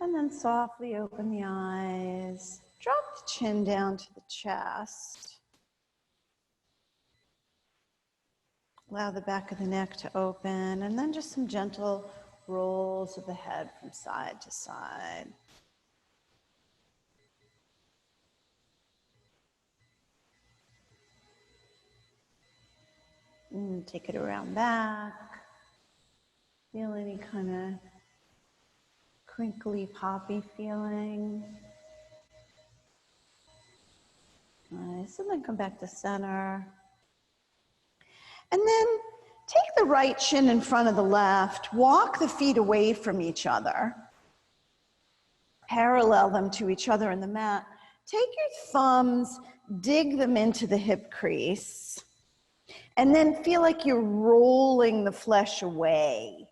And then softly open the eyes. Drop the chin down to the chest. Allow the back of the neck to open, and then just some gentle rolls of the head from side to side. And take it around back. Feel any kind of crinkly, poppy feeling. Nice, and then come back to center. And then take the right shin in front of the left. Walk the feet away from each other. Parallel them to each other in the mat. Take your thumbs, dig them into the hip crease. And then feel like you're rolling the flesh away,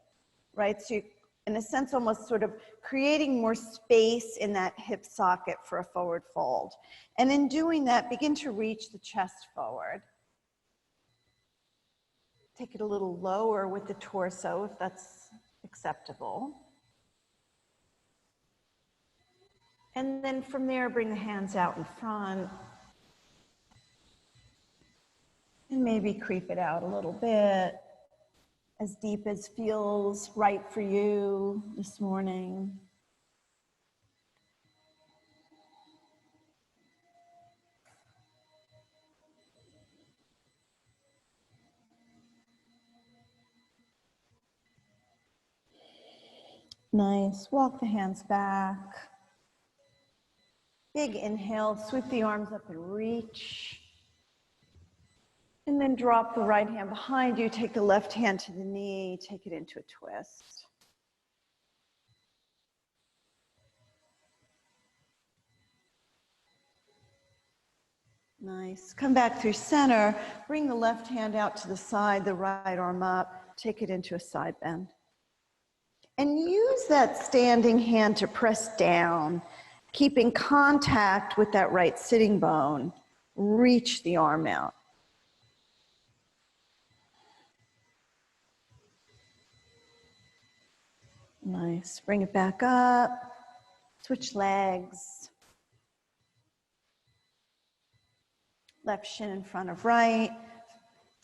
right? So you're, in a sense, almost sort of creating more space in that hip socket for a forward fold. And in doing that, begin to reach the chest forward. Take it a little lower with the torso if that's acceptable. And then from there, bring the hands out in front. And maybe creep it out a little bit, as deep as feels right for you this morning. Nice. Walk the hands back. Big inhale, sweep the arms up and reach. And then drop the right hand behind you, take the left hand to the knee, take it into a twist. Nice. Come back through center, bring the left hand out to the side, the right arm up, take it into a side bend. And use that standing hand to press down, keeping contact with that right sitting bone. Reach the arm out. Nice. Bring it back up. Switch legs. Left shin in front of right.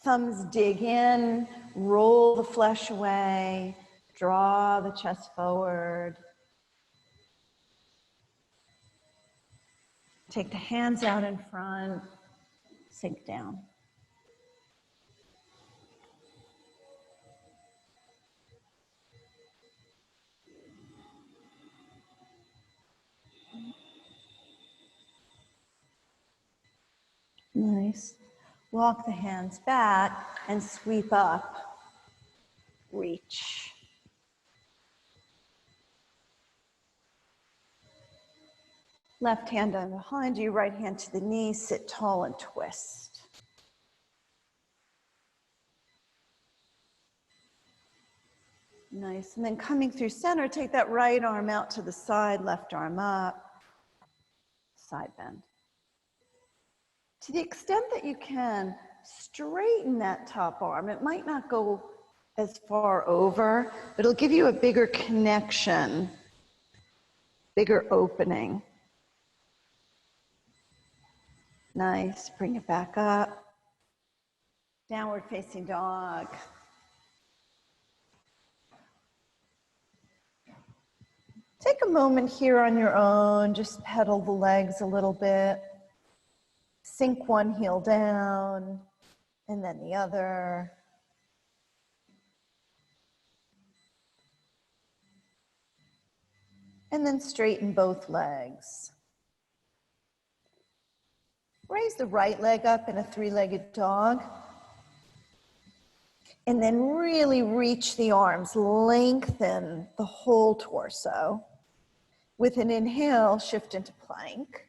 Thumbs dig in. Roll the flesh away. Draw the chest forward. Take the hands out in front. Sink down. Nice. Walk the hands back and sweep up. Reach. Left hand on behind you, right hand to the knee, sit tall and twist. Nice, and then coming through center, take that right arm out to the side, left arm up, side bend. To the extent that you can, straighten that top arm. It might not go as far over, but it'll give you a bigger connection, bigger opening. Nice, bring it back up. Downward facing dog. Take a moment here on your own, just pedal the legs a little bit. Sink one heel down, and then the other. And then straighten both legs. Raise the right leg up in a three-legged dog. And then really reach the arms, lengthen the whole torso. With an inhale, shift into plank.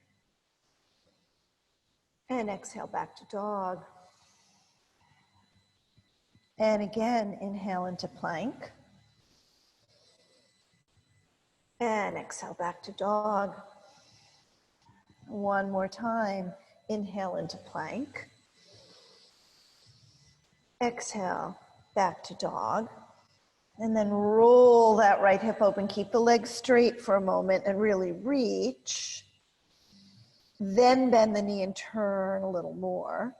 And exhale back to dog. And again, inhale into plank. And exhale back to dog. One more time, inhale into plank. Exhale back to dog. And then roll that right hip open. Keep the legs straight for a moment and really reach. Then bend the knee and turn a little more.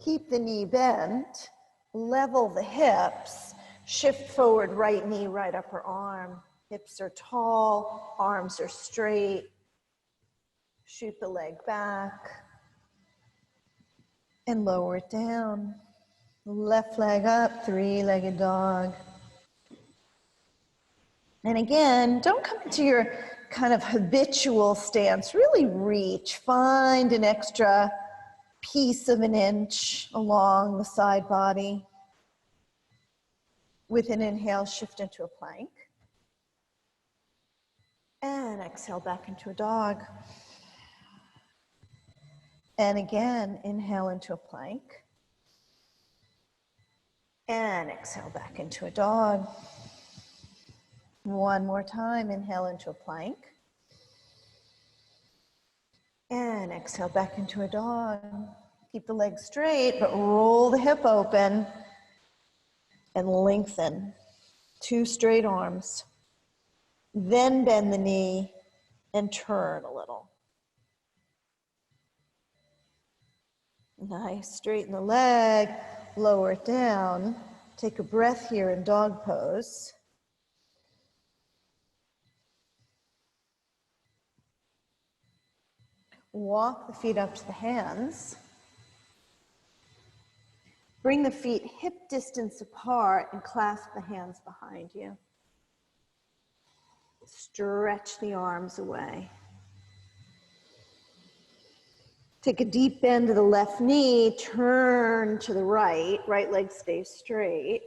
Keep the knee bent. Level the hips. Shift forward, right knee, right upper arm. Hips are tall, arms are straight. Shoot the leg back. And lower it down. Left leg up, three-legged dog. And again, don't come into your kind of habitual stance. Really reach. Find an extra piece of an inch along the side body. With an inhale, shift into a plank. And exhale back into a dog. And again, inhale into a plank. And exhale back into a dog. One more time, inhale into a plank. And exhale back into a dog. Keep the legs straight, but roll the hip open and lengthen. Two straight arms. Then bend the knee and turn a little. Nice, straighten the leg, lower it down. Take a breath here in dog pose. Walk the feet up to the hands. Bring the feet hip distance apart and clasp the hands behind you. Stretch the arms away. Take a deep bend to the left knee, turn to the right. Right leg stays straight.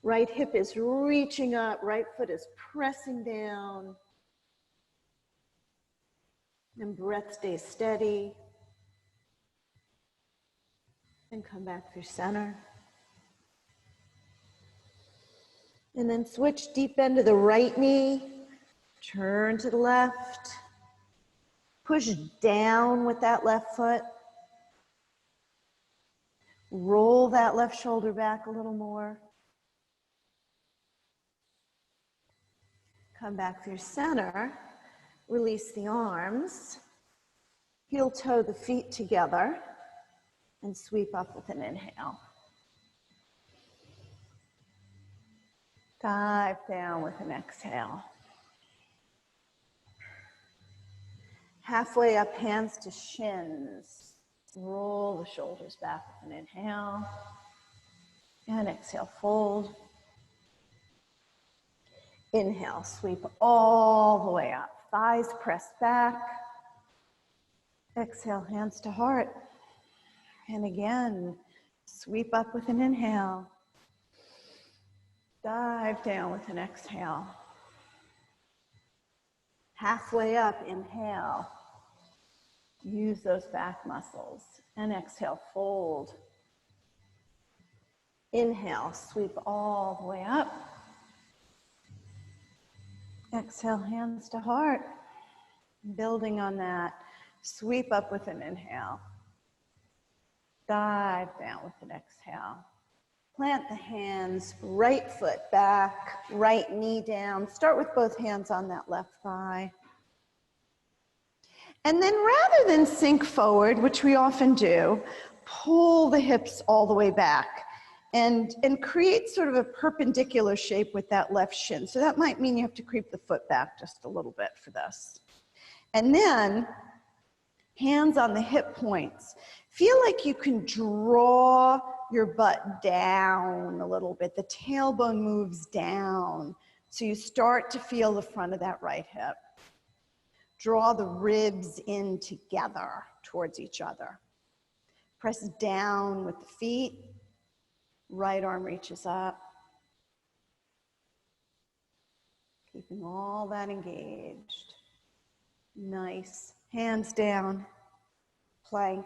Right hip is reaching up, right foot is pressing down. And breath stays steady. And come back through center. And then switch deep bend to the right knee. Turn to the left. Push down with that left foot. Roll that left shoulder back a little more. Come back through center. Release the arms. Heel toe the feet together. And sweep up with an inhale. Dive down with an exhale. Halfway up, hands to shins. Roll the shoulders back with an inhale. And exhale, fold. Inhale, sweep all the way up. Thighs press back. Exhale, hands to heart. And again, sweep up with an inhale. Dive down with an exhale. Halfway up, inhale. Use those back muscles. And exhale, fold. Inhale, sweep all the way up. Exhale, hands to heart. Building on that, sweep up with an inhale. Dive down with an exhale. Plant the hands, right foot back, right knee down. Start with both hands on that left thigh. And then rather than sink forward, which we often do, pull the hips all the way back and create sort of a perpendicular shape with that left shin. So that might mean you have to creep the foot back just a little bit for this. And then hands on the hip points. Feel like you can draw your butt down a little bit. The tailbone moves down. So you start to feel the front of that right hip. Draw the ribs in together towards each other. Press down with the feet. Right arm reaches up. Keeping all that engaged. Nice. Hands down. Plank.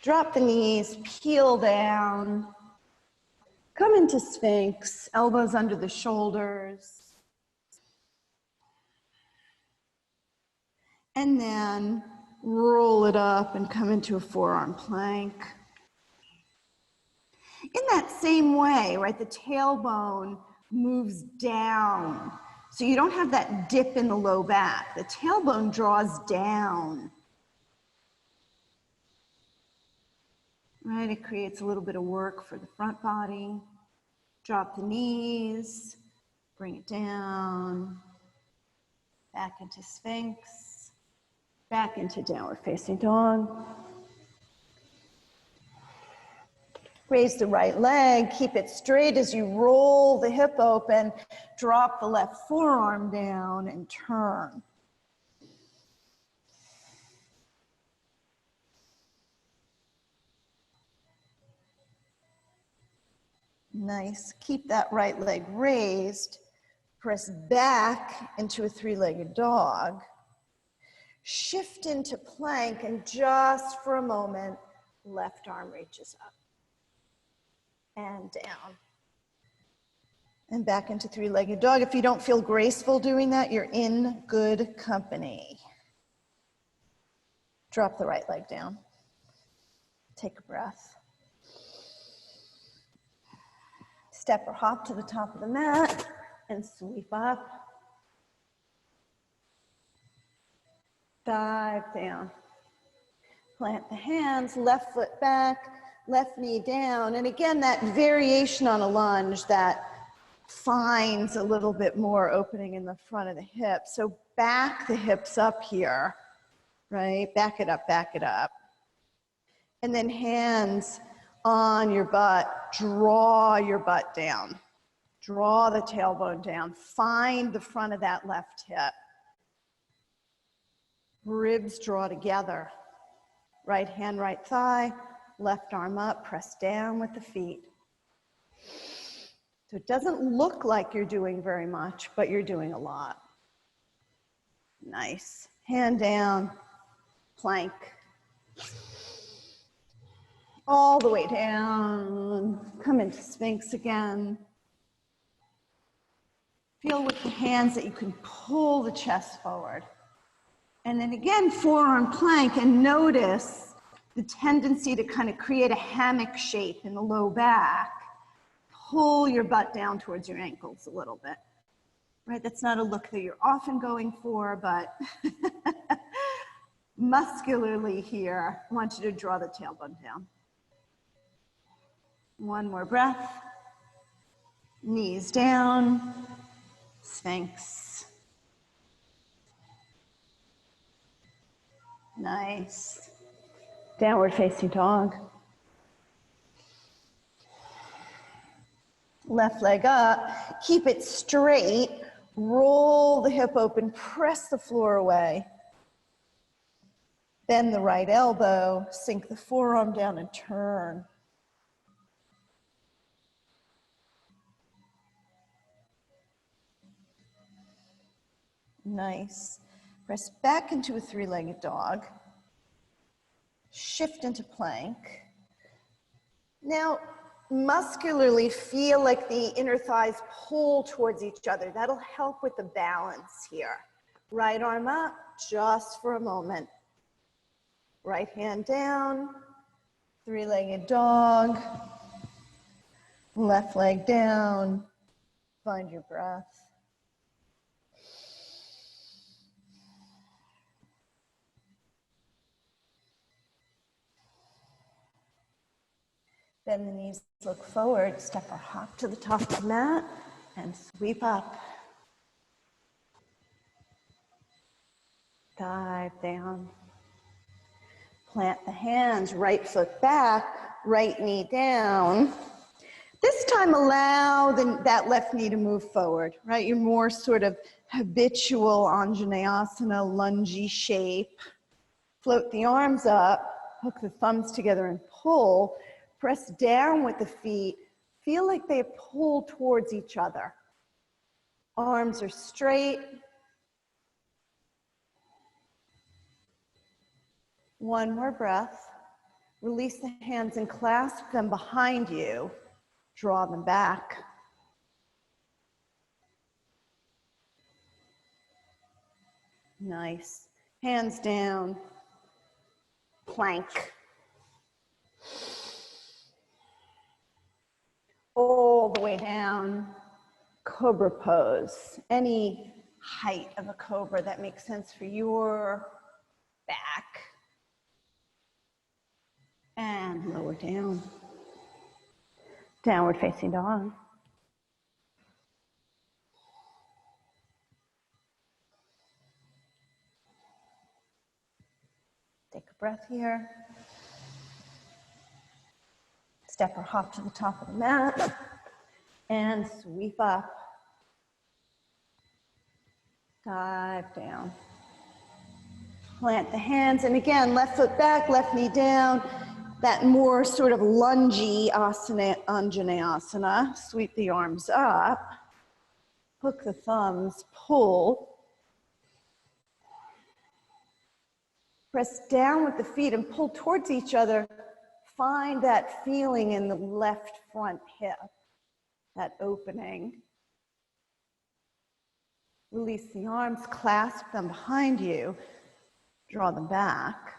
Drop the knees, peel down. Come into Sphinx, elbows under the shoulders. And then roll it up and come into a forearm plank. In that same way, right, the tailbone moves down. So you don't have that dip in the low back. The tailbone draws down. Right, it creates a little bit of work for the front body. Drop the knees, bring it down, back into Sphinx, back into downward facing dog. Raise the right leg, keep it straight as you roll the hip open, drop the left forearm down and turn. Nice, keep that right leg raised, press back into a three-legged dog. Shift into plank and just for a moment, left arm reaches up. And down. And back into three-legged dog. If you don't feel graceful doing that, you're in good company. Drop the right leg down. Take a breath. Step or hop to the top of the mat and sweep up. Dive down. Plant the hands, left foot back, left knee down. And again, that variation on a lunge that finds a little bit more opening in the front of the hip. So back the hips up here, right? Back it up, back it up. And then hands on your butt, draw your butt down. Draw the tailbone down. Find the front of that left hip. Ribs draw together. Right hand, right thigh, left arm up, press down with the feet. So it doesn't look like you're doing very much, but you're doing a lot. Nice. Hand down, plank. All the way down. Come into Sphinx again. Feel with the hands that you can pull the chest forward. And then again, forearm plank, and notice the tendency to kind of create a hammock shape in the low back. Pull your butt down towards your ankles a little bit. Right, that's not a look that you're often going for, but muscularly here, I want you to draw the tailbone down. One more breath. Knees down, Sphinx. Nice. Downward facing dog. Left leg up, keep it straight, roll the hip open, press the floor away. Bend the right elbow, sink the forearm down and turn. Nice. Press back into a three-legged dog. Shift into plank. Now, muscularly feel like the inner thighs pull towards each other. That'll help with the balance here. Right arm up, just for a moment. Right hand down, three-legged dog. Left leg down, find your breath. Bend the knees, look forward, step or hop to the top of the mat, and sweep up. Dive down. Plant the hands, right foot back, right knee down. This time allow that left knee to move forward, right? You're more sort of habitual Kundanyasana, lungy shape. Float the arms up, hook the thumbs together and pull. Press down with the feet. Feel like they pull towards each other. Arms are straight. One more breath. Release the hands and clasp them behind you. Draw them back. Nice. Hands down. plank. All the way down, Cobra pose. Any height of a cobra that makes sense for your back. And lower down. Downward facing dog. Take a breath here. Step or hop to the top of the mat and sweep up. Dive down. Plant the hands, and again, left foot back, left knee down. That more sort of lungy asana, Anjaneyasana. Sweep the arms up. Hook the thumbs, pull. Press down with the feet and pull towards each other. Find that feeling in the left front hip, that opening. Release the arms, clasp them behind you, draw them back.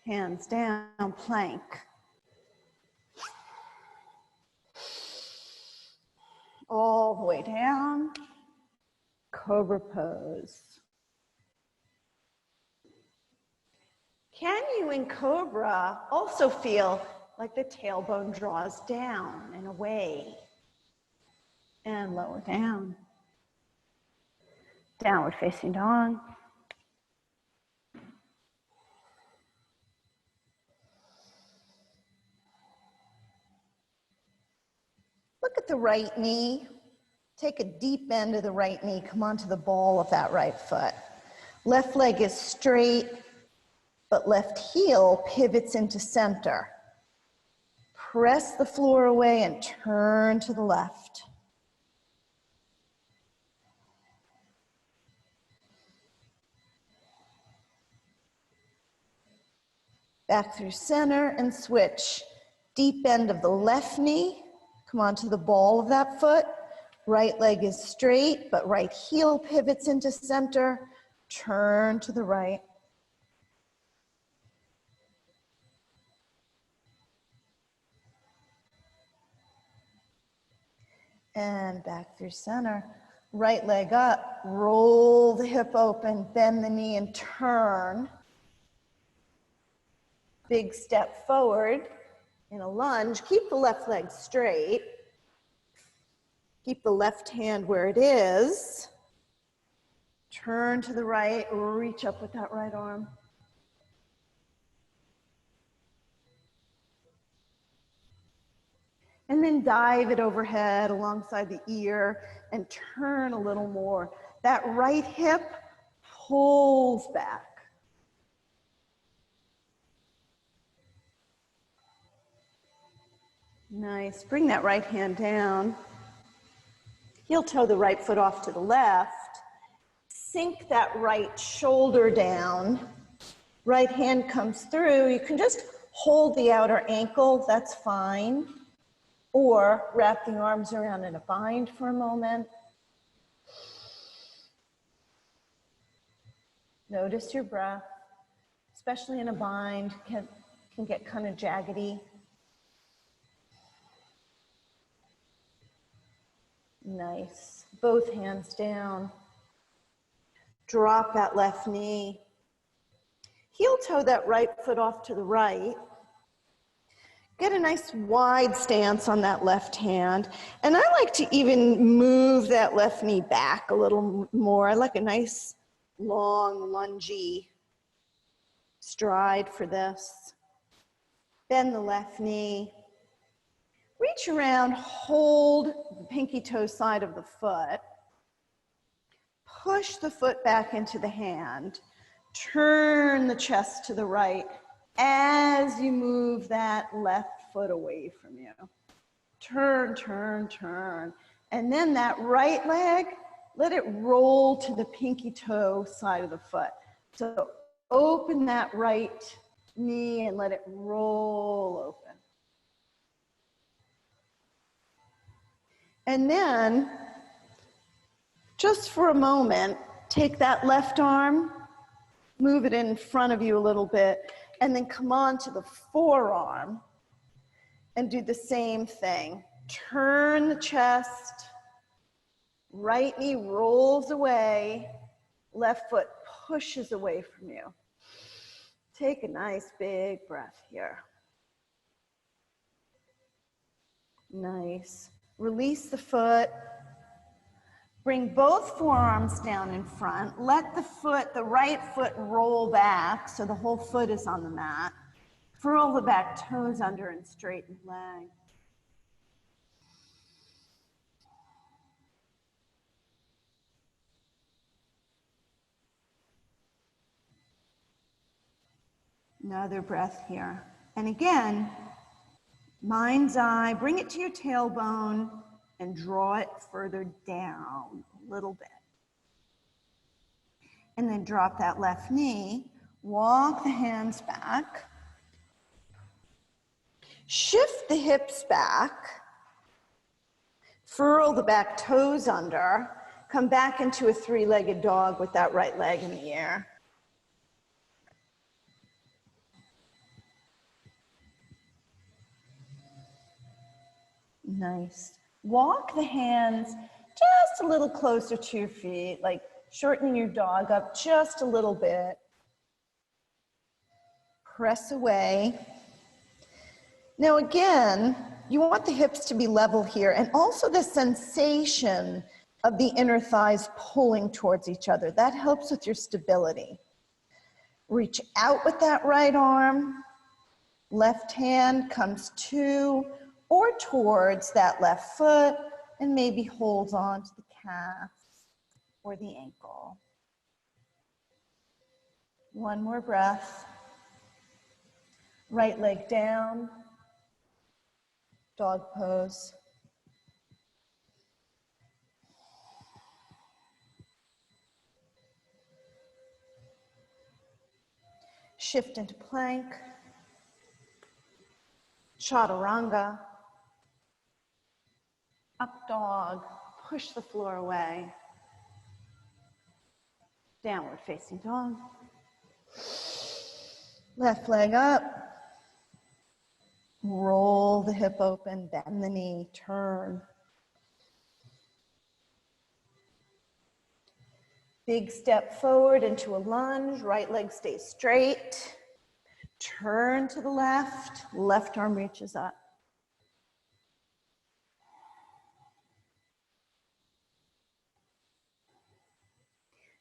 Hands down, plank. All the way down, Cobra pose. Can you in Cobra also feel like the tailbone draws down and away and lower down? Downward facing dog. Look at the right knee. Take a deep bend of the right knee. Come onto the ball of that right foot. Left leg is straight, but left heel pivots into center. Press the floor away and turn to the left. Back through center and switch. Deep bend of the left knee. Come onto the ball of that foot. Right leg is straight, but right heel pivots into center. Turn to the right. And back through center. Right leg up, roll the hip open, bend the knee and turn. Big step forward in a lunge. Keep the left leg straight. Keep the left hand where it is. Turn to the right, reach up with that right arm. And then dive it overhead alongside the ear and turn a little more. That right hip pulls back. Nice. Bring that right hand down. Heel toe the right foot off to the left. Sink that right shoulder down. Right hand comes through. You can just hold the outer ankle, that's fine. Or wrap the arms around in a bind for a moment. Notice your breath, especially in a bind, can get kind of jaggedy. Nice. Both hands down. Drop that left knee. Heel toe that right foot off to the right. Get a nice wide stance on that left hand. And I like to even move that left knee back a little more. I like a nice, long, lungy stride for this. Bend the left knee. Reach around, hold the pinky toe side of the foot. Push the foot back into the hand. Turn the chest to the right as you move that left foot away from you. Turn, turn, turn. And then that right leg, let it roll to the pinky toe side of the foot. So open that right knee and let it roll open. And then, just for a moment, Take that left arm, move it in front of you a little bit, and then come on to the forearm and do the same thing. Turn the chest, right knee rolls away, left foot pushes away from you. Take a nice big breath here. Nice. Release the foot. Bring both forearms down in front. Let the right foot roll back so the whole foot is on the mat. Furl the back toes under and straighten the leg. Another breath here. And again, mind's eye, bring it to your tailbone and draw it further down a little bit. And then drop that left knee, walk the hands back, shift the hips back, furl the back toes under, come back into a three-legged dog with that right leg in the air. Nice. Walk the hands just a little closer to your feet, like shorten your dog up just a little bit. Press away. Now again, you want the hips to be level here, and also the sensation of the inner thighs pulling towards each other. That helps with your stability. Reach out with that right arm. Left hand comes to or towards that left foot, and maybe holds on to the calf or the ankle. One more breath. Right leg down, dog pose. Shift into plank, chaturanga, up dog, push the floor away, downward facing dog. Left leg up, roll the hip open, bend the knee, turn. Big step forward into a lunge, right leg stays straight. Turn to the left, left arm reaches up.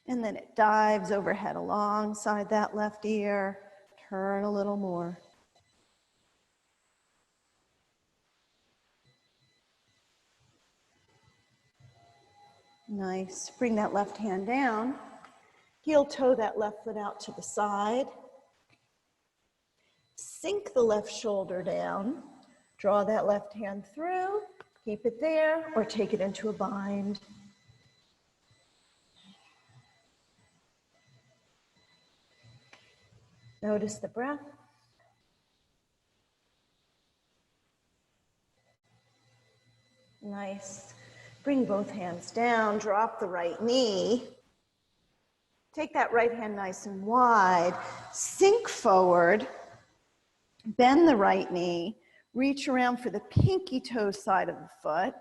And then it dives overhead alongside that left ear. Turn a little more. Nice. Bring that left hand down. Heel toe that left foot out to the side. Sink the left shoulder down. Draw that left hand through. Keep it there or take it into a bind. Notice the breath. Nice. Bring both hands down, drop the right knee. Take that right hand nice and wide. Sink forward, bend the right knee, reach around for the pinky toe side of the foot,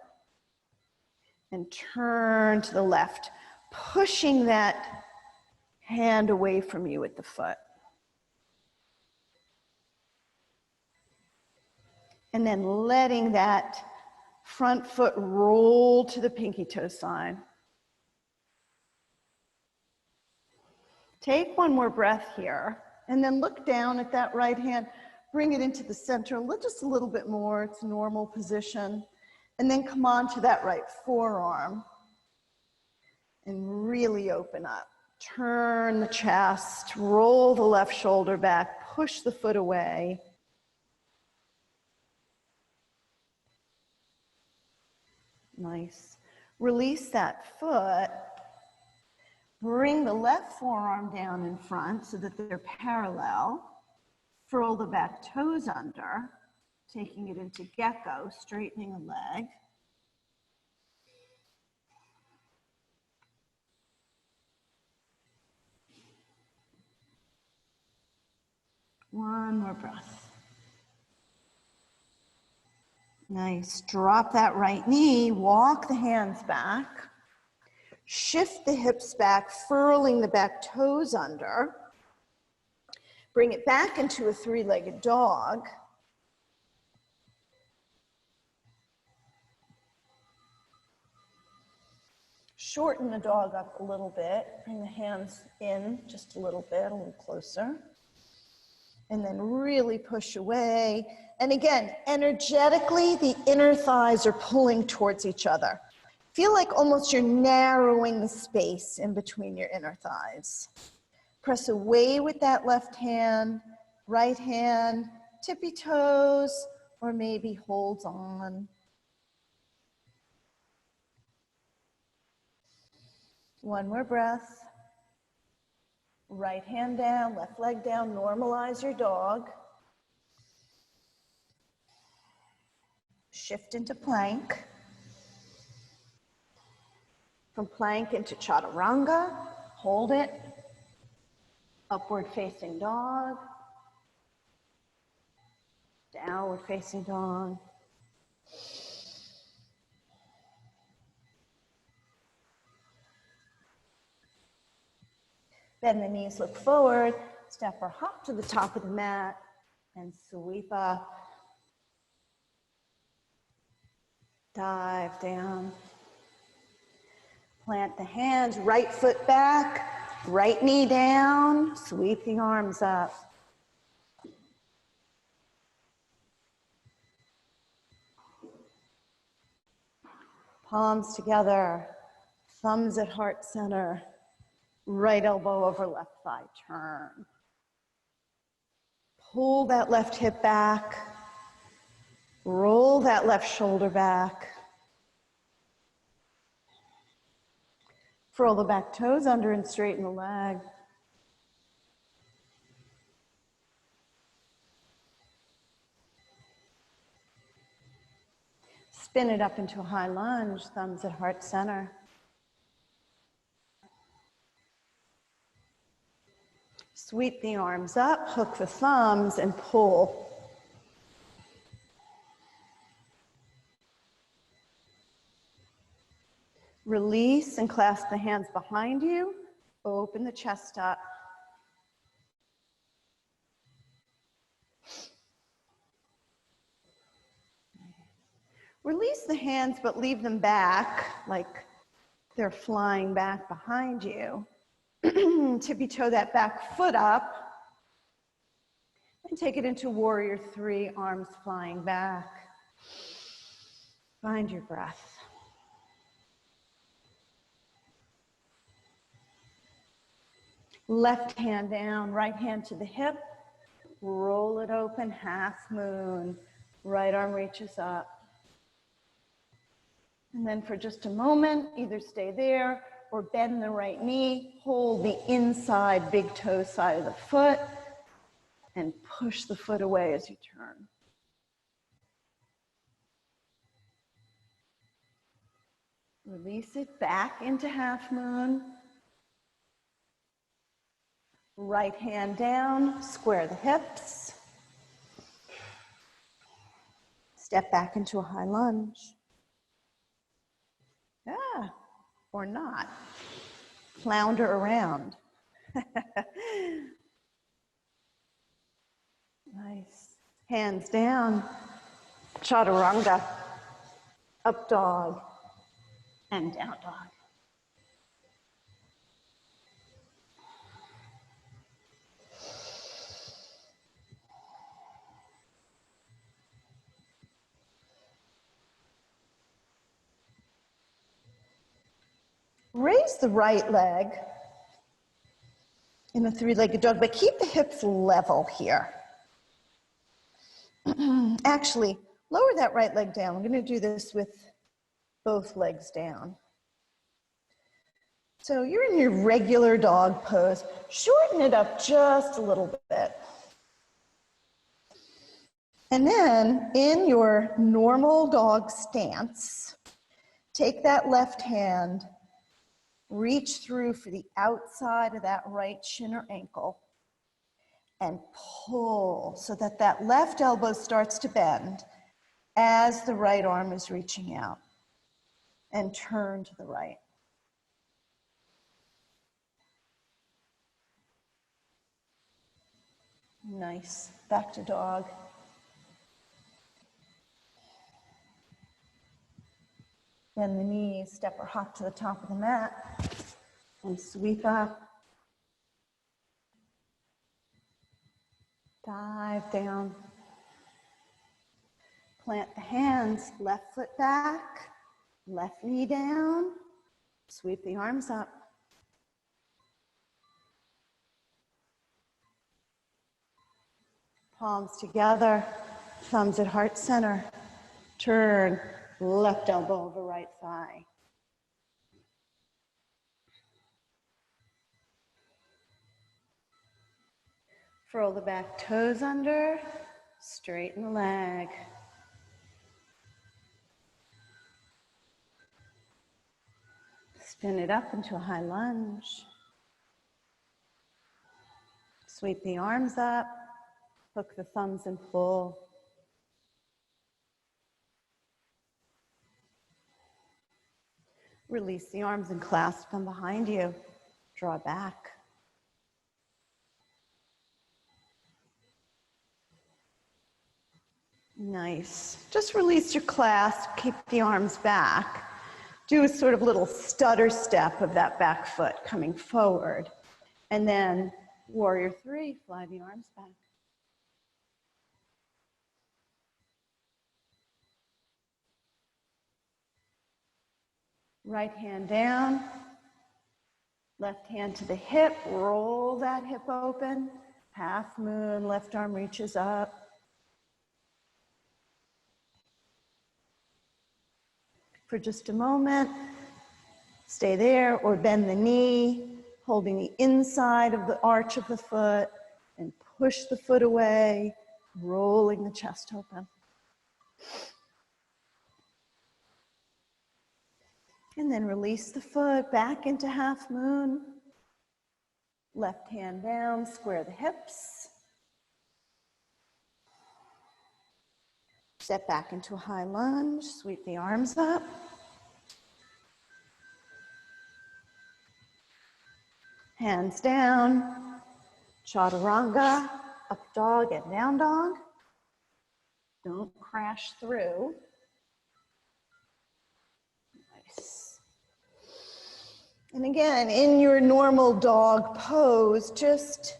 and turn to the left, pushing that hand away from you with the foot. And then letting that front foot roll to the pinky toe side. Take one more breath here, and then look down at that right hand, bring it into the center, just a little bit more, it's normal position. And then come on to that right forearm and really open up. Turn the chest, roll the left shoulder back, push the foot away. Nice. Release that foot. Bring the left forearm down in front so that they're parallel. Furl the back toes under, taking it into gecko, straightening the leg. One more breath. Nice. Drop that right knee, walk the hands back. Shift the hips back, furling the back toes under. Bring it back into a three-legged dog. Shorten the dog up a little bit. Bring the hands in just a little bit, a little closer. And then really push away. And again, energetically, the inner thighs are pulling towards each other. Feel like almost you're narrowing the space in between your inner thighs. Press away with that left hand, right hand, tippy toes, or maybe holds on. One more breath. Right hand down, left leg down, normalize your dog. Shift into plank. From plank into chaturanga, hold it. Upward facing dog. Downward facing dog. Bend the knees, look forward, step or hop to the top of the mat, and sweep up. Dive down. Plant the hands, right foot back, right knee down, sweep the arms up. Palms together, thumbs at heart center, right elbow over left thigh, turn. Pull that left hip back, roll that left shoulder back. Curl the back toes under and straighten the leg. Spin it up into a high lunge, thumbs at heart center. Sweep the arms up, hook the thumbs, and pull. Release and clasp the hands behind you. Open the chest up. Release the hands, but leave them back, like they're flying back behind you. Tippy toe that back foot up. And take it into warrior three, arms flying back. Find your breath. Left hand down, right hand to the hip. Roll it open, half moon. Right arm reaches up. And then for just a moment, either stay there or bend the right knee, hold the inside big toe side of the foot, and push the foot away as you turn. Release it back into half moon. Right hand down, square the hips. Step back into a high lunge. Or not. Flounder around. Nice. Hands down. Chaturanga. Up dog. And down dog. Raise the right leg in the three-legged dog, but keep the hips level here. Actually, lower that right leg down. We're going to do this with both legs down. So you're in your regular dog pose. Shorten it up just a little bit. And then in your normal dog stance, take that left hand, reach through for the outside of that right shin or ankle, and pull so that that left elbow starts to bend as the right arm is reaching out. And turn to the right. Nice. Back to dog. Bend the knees, step or hop to the top of the mat, and sweep up. Dive down. Plant the hands, left foot back, left knee down, sweep the arms up. Palms together, thumbs at heart center. Turn, left elbow over right thigh. Curl the back toes under, straighten the leg. Spin it up into a high lunge. Sweep the arms up, hook the thumbs and pull. Release the arms and clasp them behind you. Draw back. Nice. Just release your clasp, keep the arms back. Do a sort of little stutter step of that back foot coming forward. And then warrior three, fly the arms back. Right hand down, left hand to the hip, roll that hip open. Half moon, left arm reaches up. For just a moment, stay there or bend the knee, holding the inside of the arch of the foot and push the foot away, rolling the chest open. And then release the foot back into half moon. Left hand down, square the hips. Step back into a high lunge, sweep the arms up. Hands down, chaturanga, up dog and down dog. Don't crash through. Nice. And again, in your normal dog pose, just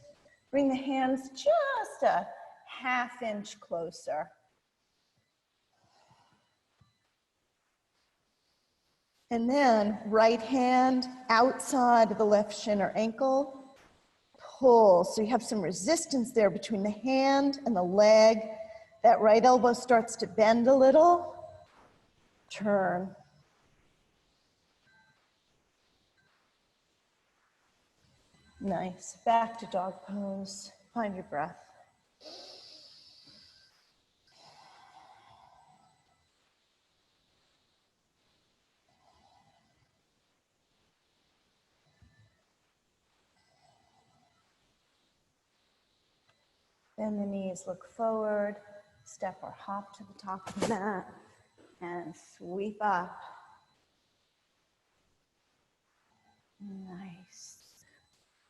bring the hands just a ½ inch closer. And then right hand outside of the left shin or ankle, pull. So you have some resistance there between the hand and the leg. That right elbow starts to bend a little. Turn. Nice. Back to dog pose. Find your breath. Bend the knees, look forward, step or hop to the top of the mat, and sweep up. Nice.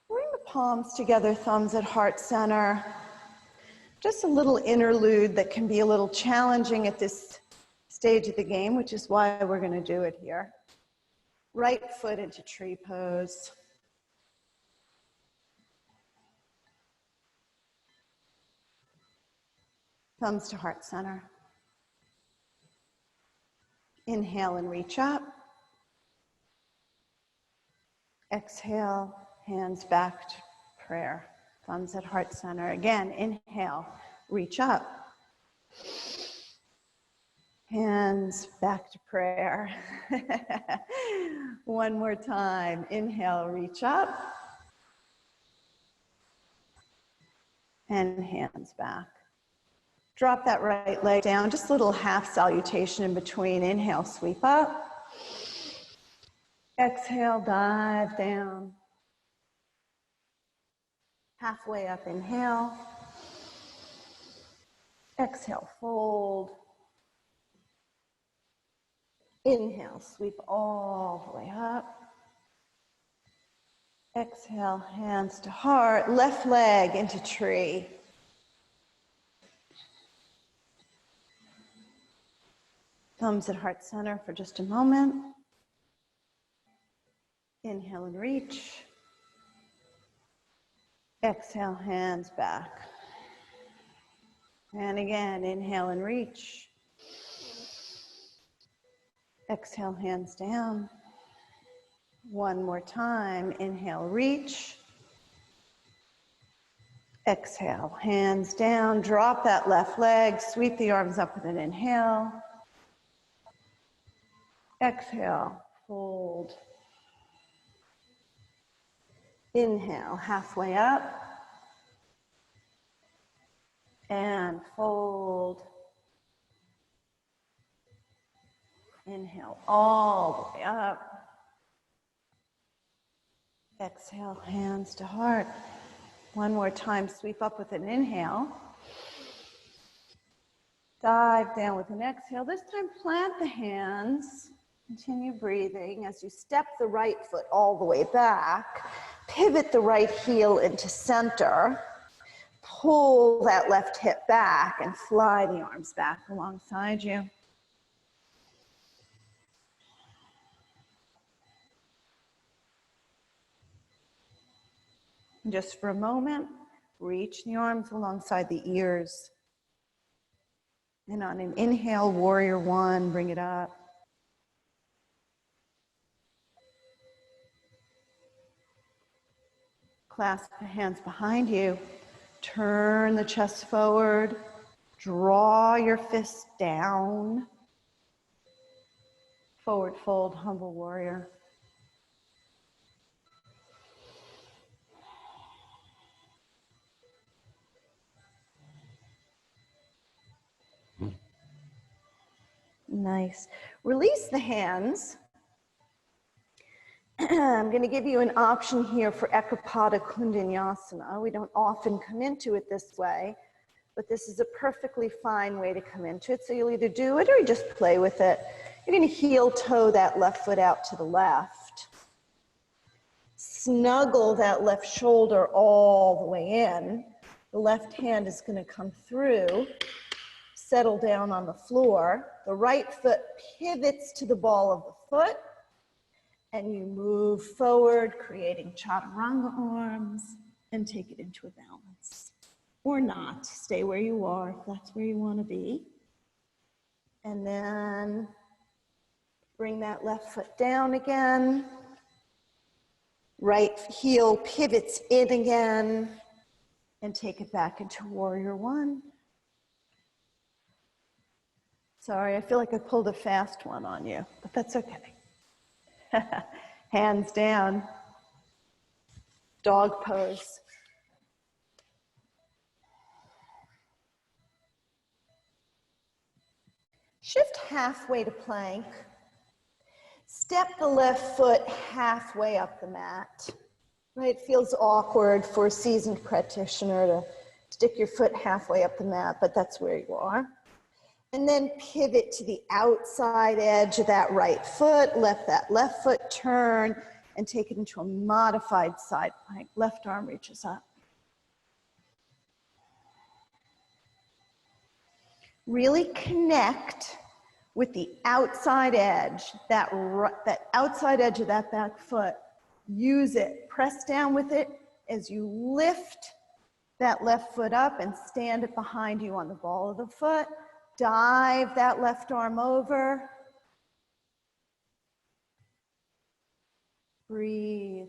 Bring the palms together, thumbs at heart center. Just a little interlude that can be a little challenging at this stage of the game, which is why we're going to do it here. Right foot into tree pose. Thumbs to heart center. Inhale and reach up. Exhale, hands back to prayer. Thumbs at heart center. Again, inhale, reach up. Hands back to prayer. One more time. Inhale, reach up. And hands back. Drop that right leg down, just a little half salutation in between. Inhale, sweep up. Exhale, dive down. Halfway up, inhale. Exhale, fold. Inhale, sweep all the way up. Exhale, hands to heart, left leg into tree. Thumbs at heart center for just a moment. Inhale and reach. Exhale, hands back. And again, inhale and reach. Exhale, hands down. One more time, inhale, reach. Exhale, hands down, drop that left leg, sweep the arms up with an inhale. Exhale, fold. Inhale, halfway up. And fold. Inhale all the way up. Exhale, hands to heart. One more time, sweep up with an inhale. Dive down with an exhale. This time, plant the hands. Continue breathing as you step the right foot all the way back. Pivot the right heel into center. Pull that left hip back and fly the arms back alongside you. And just for a moment, reach the arms alongside the ears. And on an inhale, warrior one, bring it up. Clasp the hands behind you. Turn the chest forward. Draw your fists down. Forward fold, humble warrior. Nice. Release the hands. I'm going to give you an option here for Ekapada Kundanyasana. We don't often come into it this way, but this is a perfectly fine way to come into it. So you'll either do it or you just play with it. You're going to heel toe that left foot out to the left. Snuggle that left shoulder all the way in. The left hand is going to come through. Settle down on the floor. The right foot pivots to the ball of the foot, and you move forward, creating chaturanga arms, and take it into a balance. Or not, stay where you are if that's where you want to be. And then bring that left foot down again. Right heel pivots in again, and take it back into warrior one. Sorry, I feel like I pulled a fast one on you, but that's okay. Hands down. Dog pose. Shift halfway to plank. Step the left foot halfway up the mat. Right, it feels awkward for a seasoned practitioner to stick your foot halfway up the mat, but that's where you are. And then pivot to the outside edge of that right foot, let that left foot turn, and take it into a modified side plank. Left arm reaches up. Really connect with the outside edge, that outside edge of that back foot. Use it, press down with it as you lift that left foot up and stand it behind you on the ball of the foot. Dive that left arm over. Breathe.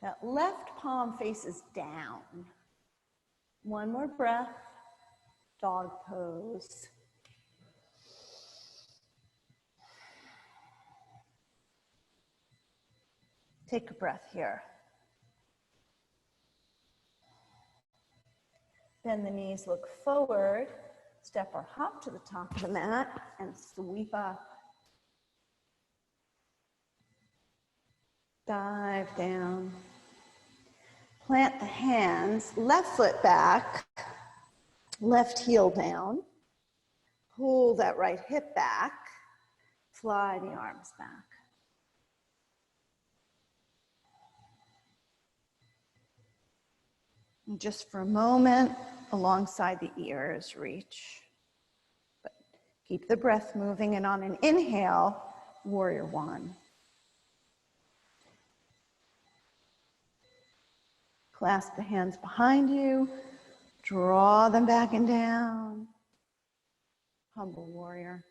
That left palm faces down. One more breath. Dog pose. Take a breath here. Bend the knees, look forward, step or hop to the top of the mat, and sweep up. Dive down. Plant the hands, left foot back, left heel down. Pull that right hip back. Fly the arms back. And just for a moment, alongside the ears, reach. But keep the breath moving, and on an inhale, warrior one. Clasp the hands behind you, draw them back and down. Humble warrior.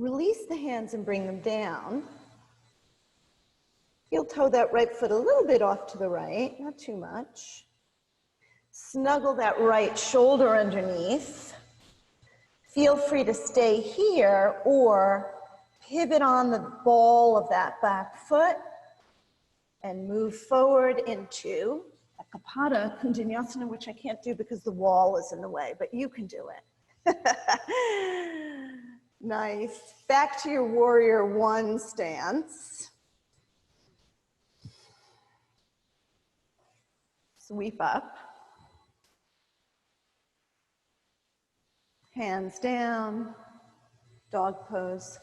Release the hands and bring them down. Heel toe that right foot a little bit off to the right, not too much. Snuggle that right shoulder underneath. Feel free to stay here or pivot on the ball of that back foot and move forward into Akapada Kundanyasana, which I can't do because the wall is in the way, but you can do it. Nice. Back to your warrior one stance. Sweep up. Hands down. Dog pose.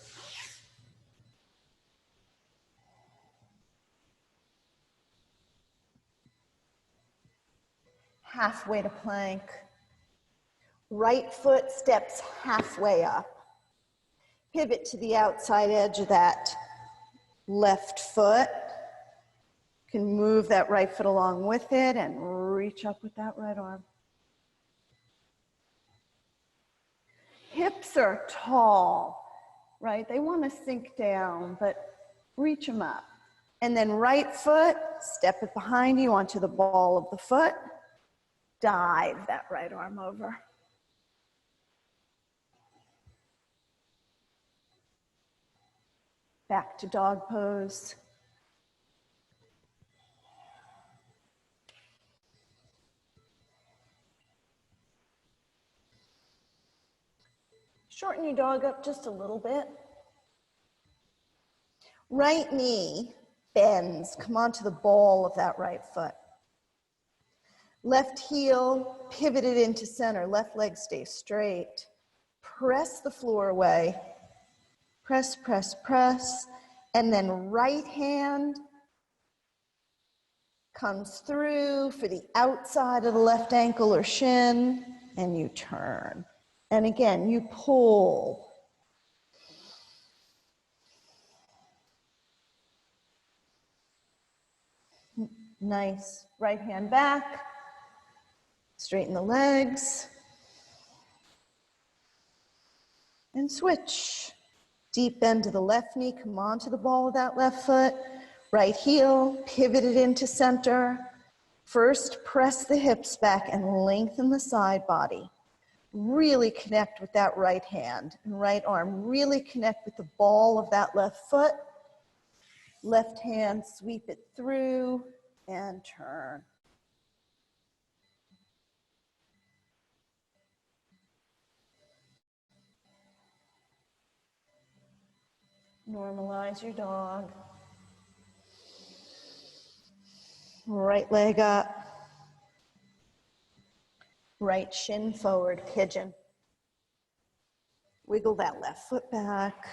Halfway to plank. Right foot steps halfway up. Pivot to the outside edge of that left foot. You can move that right foot along with it and reach up with that right arm. Hips are tall, right? They want to sink down, but reach them up. And then right foot, step it behind you onto the ball of the foot. Dive that right arm over. Back to dog pose. Shorten your dog up just a little bit. Right knee bends. Come onto the ball of that right foot. Left heel pivoted into center. Left leg stays straight. Press the floor away. Press, press, press. And then right hand comes through for the outside of the left ankle or shin, and you turn. And again, you pull. Nice. Right hand back. Straighten the legs. And switch. Deep bend to the left knee. Come onto the ball of that left foot. Right heel, pivoted into center. First, press the hips back and lengthen the side body. Really connect with that right hand and right arm. Really connect with the ball of that left foot. Left hand, sweep it through and turn. Normalize your dog. Right leg up. Right shin forward, pigeon. Wiggle that left foot back.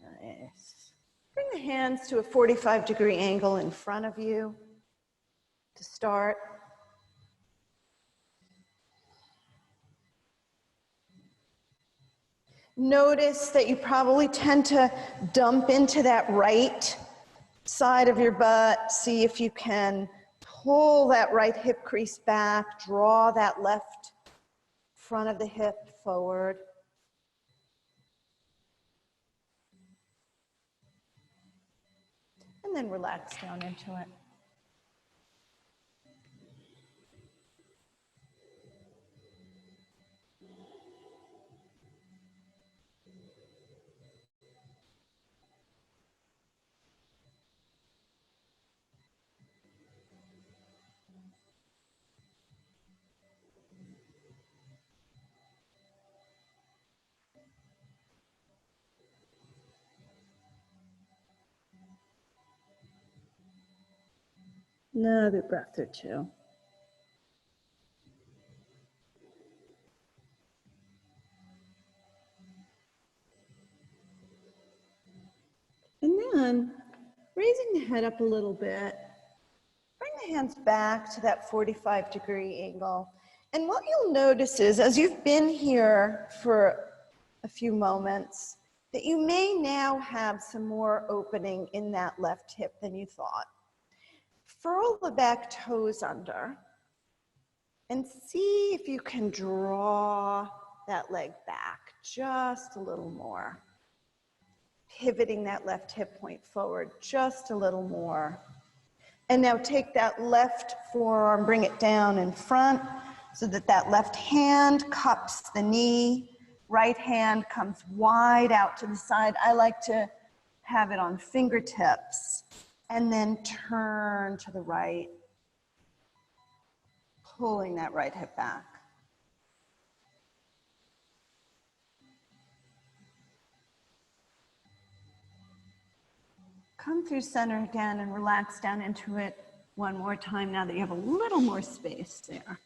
Nice. Bring the hands to a 45-degree angle in front of you to start. Notice that you probably tend to dump into that right side of your butt. See if you can pull that right hip crease back, draw that left front of the hip forward. And then relax down into it. Another breath or two. And then raising the head up a little bit, bring the hands back to that 45-degree angle. And what you'll notice is, as you've been here for a few moments, that you may now have some more opening in that left hip than you thought. Furl the back toes under and see if you can draw that leg back just a little more. Pivoting that left hip point forward just a little more. And now take that left forearm, bring it down in front so that that left hand cups the knee, right hand comes wide out to the side. I like to have it on fingertips and then turn to the right, pulling that right hip back. Come through center again and relax down into it one more time now that you have a little more space there.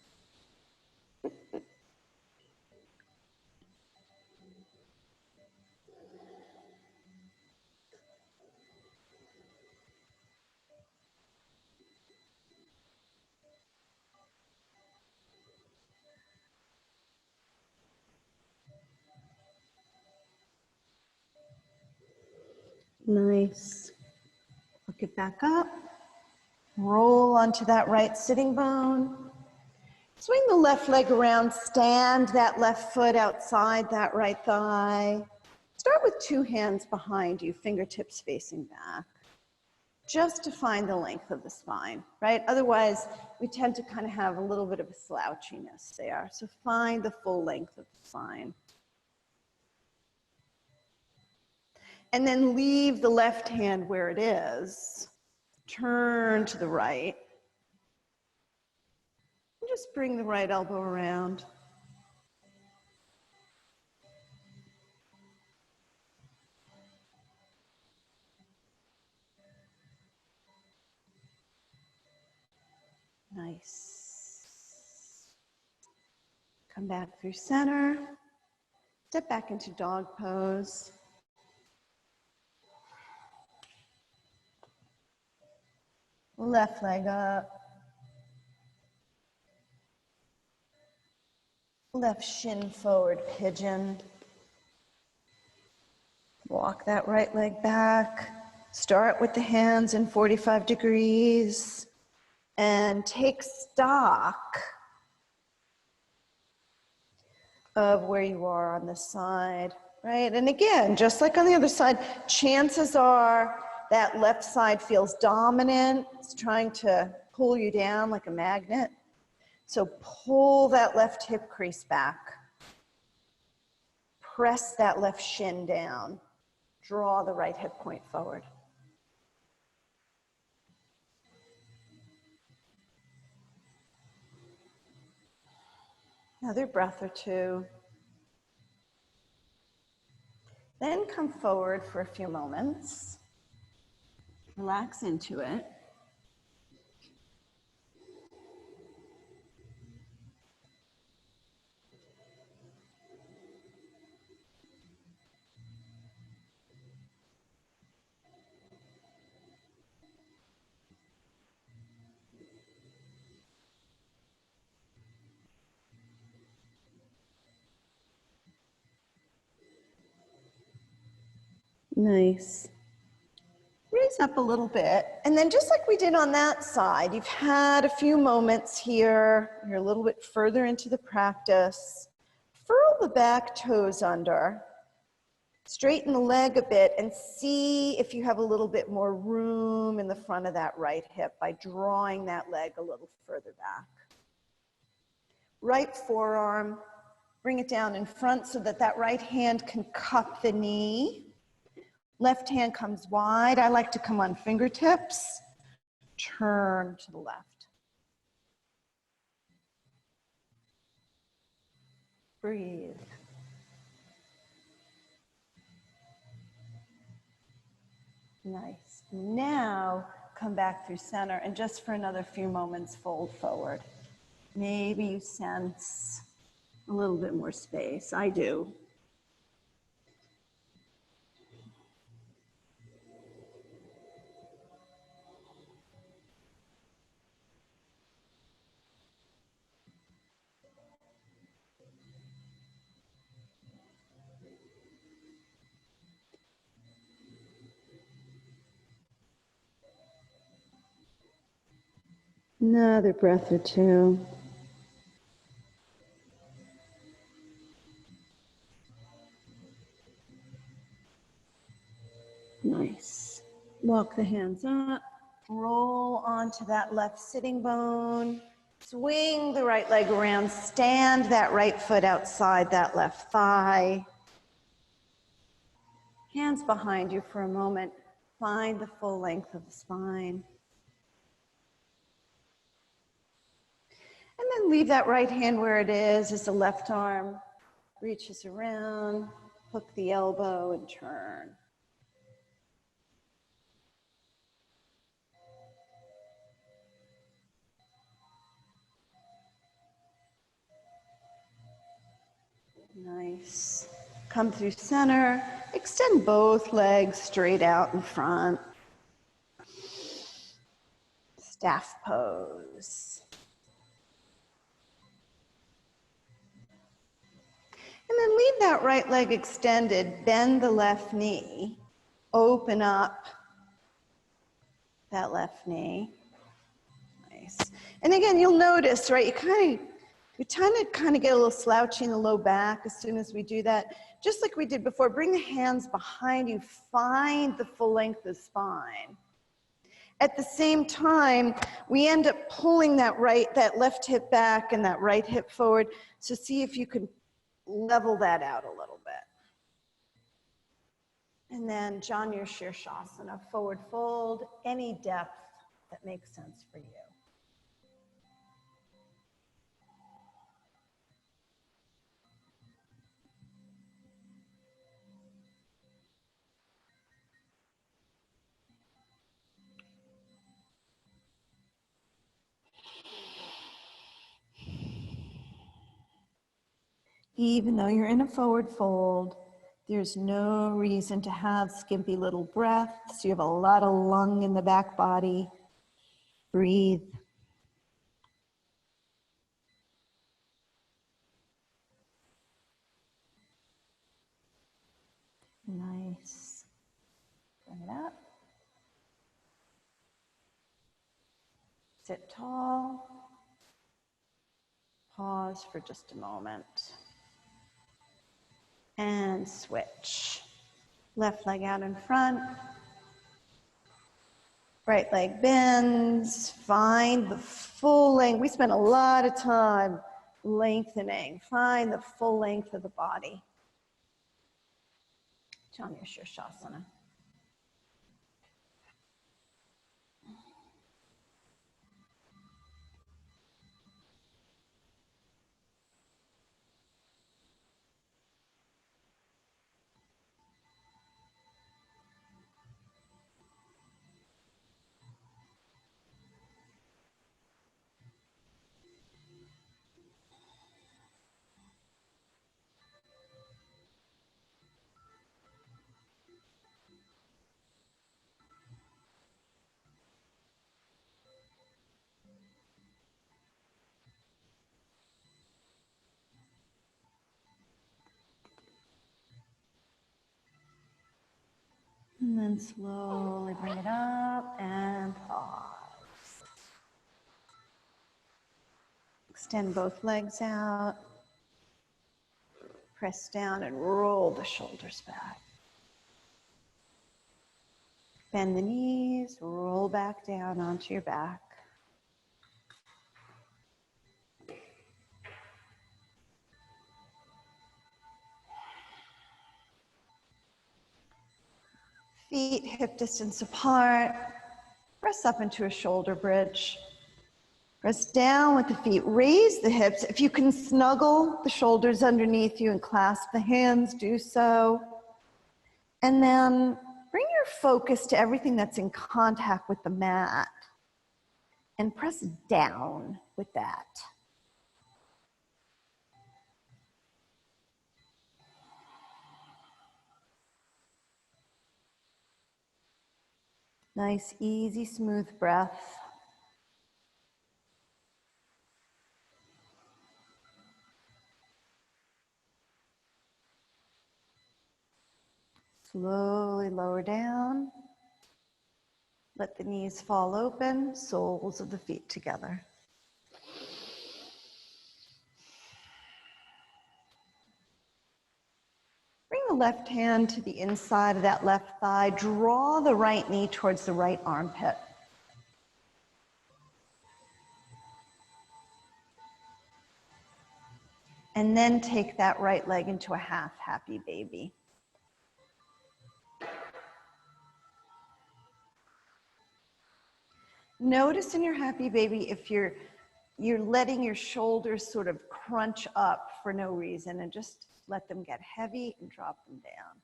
Nice. Look it back up. Roll onto that right sitting bone. Swing the left leg around, stand that left foot outside that right thigh. Start with two hands behind you, fingertips facing back, just to find the length of the spine, right? Otherwise, we tend to kind of have a little bit of a slouchiness there. So find the full length of the spine. And then leave the left hand where it is. Turn to the right. And just bring the right elbow around. Nice. Come back through center. Step back into dog pose. Left leg up. Left shin forward, pigeon. Walk that right leg back. Start with the hands in 45 degrees and take stock of where you are on this side, right? And again, just like on the other side, chances are that left side feels dominant. It's trying to pull you down like a magnet. So pull that left hip crease back. Press that left shin down. Draw the right hip point forward. Another breath or two. Then come forward for a few moments. Relax into it. Nice. Raise up a little bit, and then just like we did on that side, you've had a few moments here, you're a little bit further into the practice. Furl the back toes under, straighten the leg a bit, and see if you have a little bit more room in the front of that right hip by drawing that leg a little further back. Right forearm, bring it down in front so that that right hand can cup the knee. Left hand comes wide. I like to come on fingertips. Turn to the left. Breathe. Nice. Now, come back through center, and just for another few moments, fold forward. Maybe you sense a little bit more space. I do. Another breath or two. Nice. Walk the hands up. Roll onto that left sitting bone. Swing the right leg around. Stand that right foot outside that left thigh. Hands behind you for a moment. Find the full length of the spine. And then leave that right hand where it is as the left arm reaches around. Hook the elbow and turn. Nice. Come through center. Extend both legs straight out in front. Staff pose. And then leave that right leg extended. Bend the left knee. Open up that left knee. Nice. And again, you'll notice, right, you kind of get a little slouchy in the low back as soon as we do that. Just like we did before, bring the hands behind you. Find the full length of the spine. At the same time, we end up pulling that left hip back and that right hip forward. So see if you can level that out a little bit. And then Janu Shavasana, forward fold, any depth that makes sense for you. Even though you're in a forward fold, there's no reason to have skimpy little breaths. You have a lot of lung in the back body. Breathe. Nice. Bring it up. Sit tall. Pause for just a moment. And switch. Left leg out in front. Right leg bends. Find the full length. We spent a lot of time lengthening. Find the full length of the body. Janu Shavasana. And then slowly bring it up and pause. Extend both legs out. Press down and roll the shoulders back. Bend the knees, roll back down onto your back. Feet hip distance apart. Press up into a shoulder bridge. Press down with the feet. Raise the hips. If you can snuggle the shoulders underneath you and clasp the hands, do so. And then bring your focus to everything that's in contact with the mat and press down with that. Nice, easy, smooth breath. Slowly lower down. Let the knees fall open, soles of the feet together. Bring the left hand to the inside of that left thigh. Draw the right knee towards the right armpit. And then take that right leg into a half happy baby. Notice in your happy baby if you're letting your shoulders sort of crunch up for no reason, and just let them get heavy and drop them down.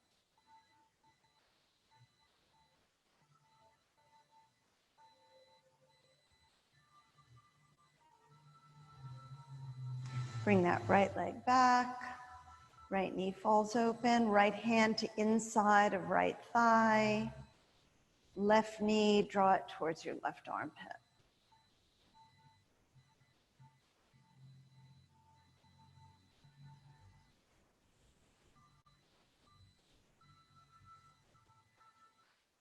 Bring that right leg back. Right knee falls open. Right hand to inside of right thigh. Left knee, draw it towards your left armpit.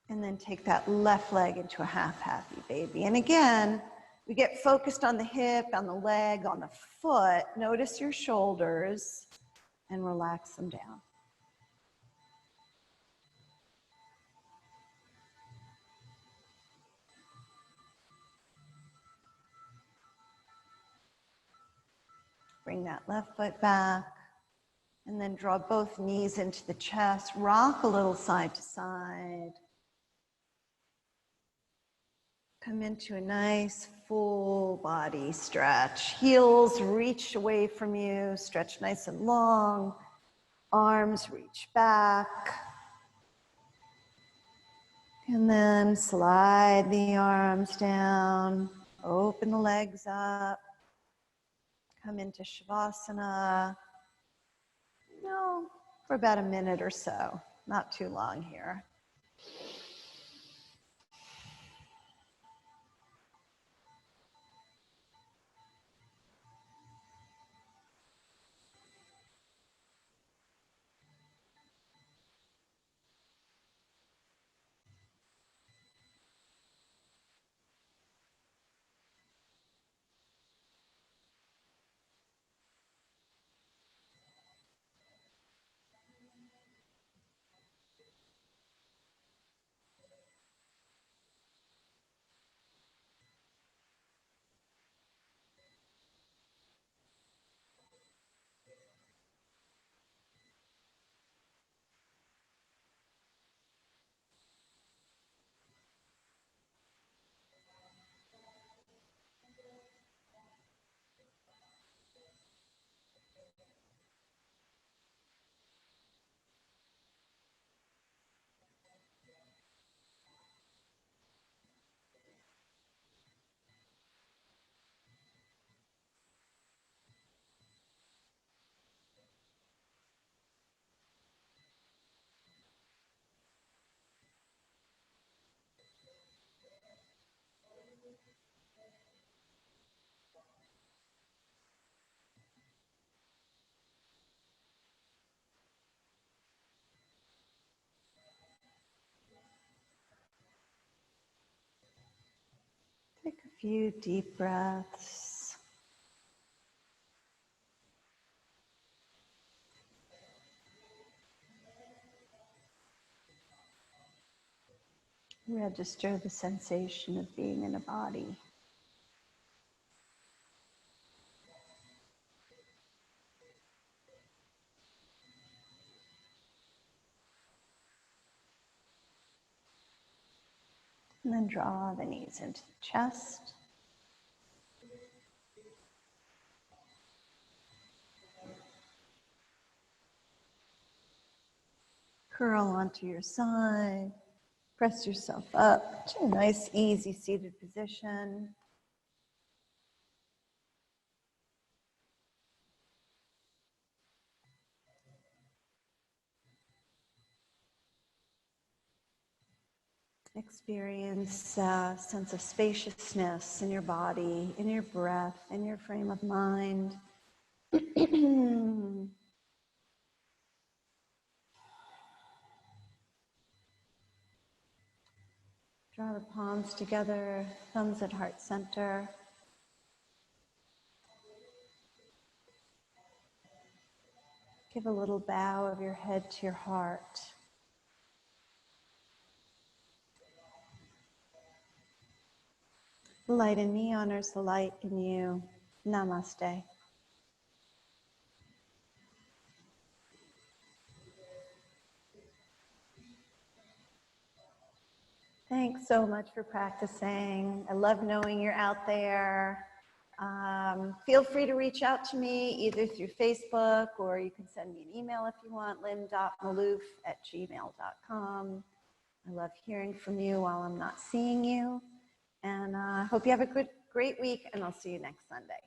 And then take that left leg into a half happy baby. And again, we get focused on the hip, on the leg, on the foot. Notice your shoulders and relax them down. Bring that left foot back. And then draw both knees into the chest. Rock a little side to side. Come into a nice full body stretch. Heels reach away from you. Stretch nice and long. Arms reach back. And then slide the arms down. Open the legs up. Come into Shavasana. For about a minute or so. Not too long here. Take a few deep breaths. Register the sensation of being in a body. And then draw the knees into the chest. Curl onto your side. Press yourself up to a nice, easy seated position. Experience a sense of spaciousness in your body, in your breath, in your frame of mind. Draw the palms together, thumbs at heart center. Give a little bow of your head to your heart. The light in me honors the light in you. Namaste. Thanks so much for practicing. I love knowing you're out there. Feel free to reach out to me either through Facebook or you can send me an email if you want, lynn.malouf@gmail.com. I love hearing from you while I'm not seeing you. And I hope you have a great week, and I'll see you next Sunday.